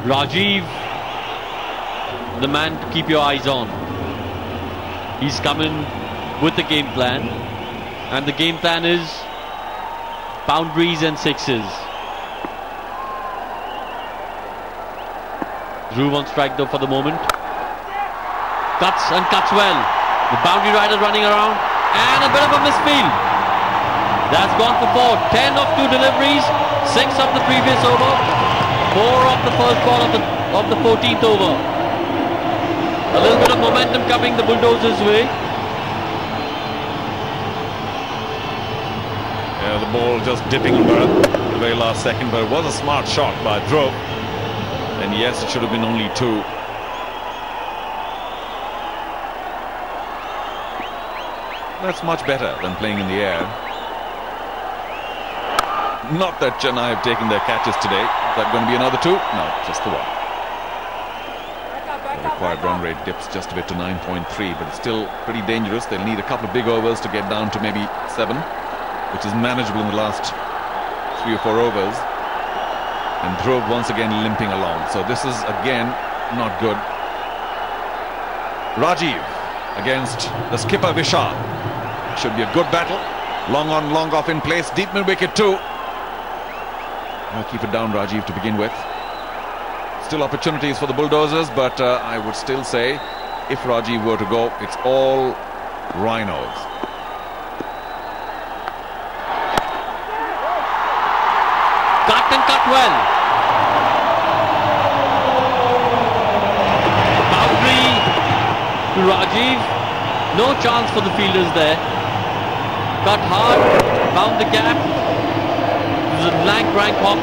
Rajiv, the man to keep your eyes on. He's coming with the game plan, and the game plan is boundaries and sixes. Dhruv on strike though for the moment. Cuts and cuts well. The boundary rider running around, and a bit of a misfield. That's gone for 4. 10 of 2 deliveries, 6 of the previous over, 4 of the first ball of the 14th over. A little bit of momentum coming the Bulldozers' way. Yeah, the ball just dipping under the very last second, but it was a smart shot by Dhruv. And yes, it should have been only 2. That's much better than playing in the air. Not that Chennai have taken their catches today. Is that going to be another 2? No, just the 1. The required run rate dips just a bit to 9.3, but it's still pretty dangerous. They'll need a couple of big overs to get down to maybe 7, which is manageable in the last 3 or 4 overs. And Dhruv once again limping along. So this is again not good. Rajiv against the skipper Vishal. Should be a good battle. Long on, long off in place. Deep mid wicket too. I'll keep it down, Rajiv, to begin with. Still opportunities for the Bulldozers, but I would still say if Rajiv were to go, it's all Rhinos. Cut and cut well. Boundary to Rajiv. No chance for the fielders there. Cut hard, found the gap. It was a blank rank hop.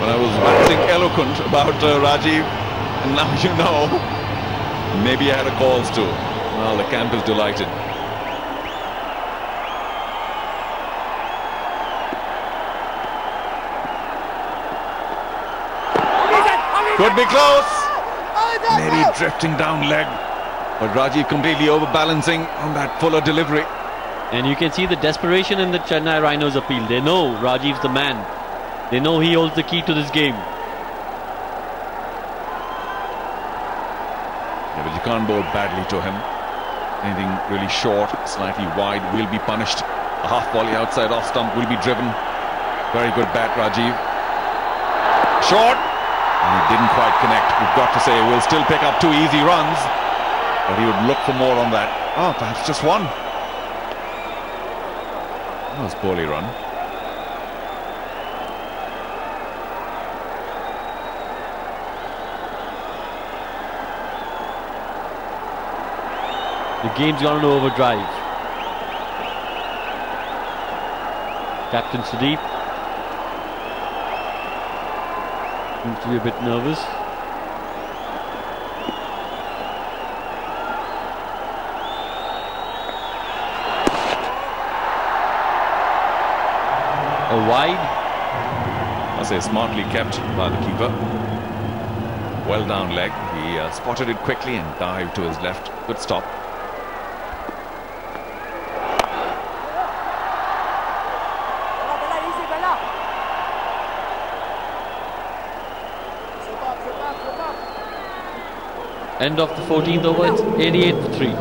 When I was waxing eloquent about Rajiv, and now you know, maybe I had a cause too. Well, the camp is delighted. Could be close. Maybe drifting down leg. But Rajiv completely overbalancing on that fuller delivery. And you can see the desperation in the Chennai Rhinos appeal. They know Rajiv's the man. They know he holds the key to this game. Yeah, but you can't bowl badly to him. Anything really short, slightly wide will be punished. A half volley outside off stump will be driven. Very good bat, Rajiv. Short. And he didn't quite connect. We've got to say we'll still pick up 2 easy runs. But he would look for more on that. Oh, perhaps just 1. That was poorly run. The game's gone into overdrive. Captain Sudeep seems to be a bit nervous. A wide. I say smartly kept by the keeper. Well down leg. He spotted it quickly and dived to his left. Good stop. End of the 14th over, it's 88 for 3.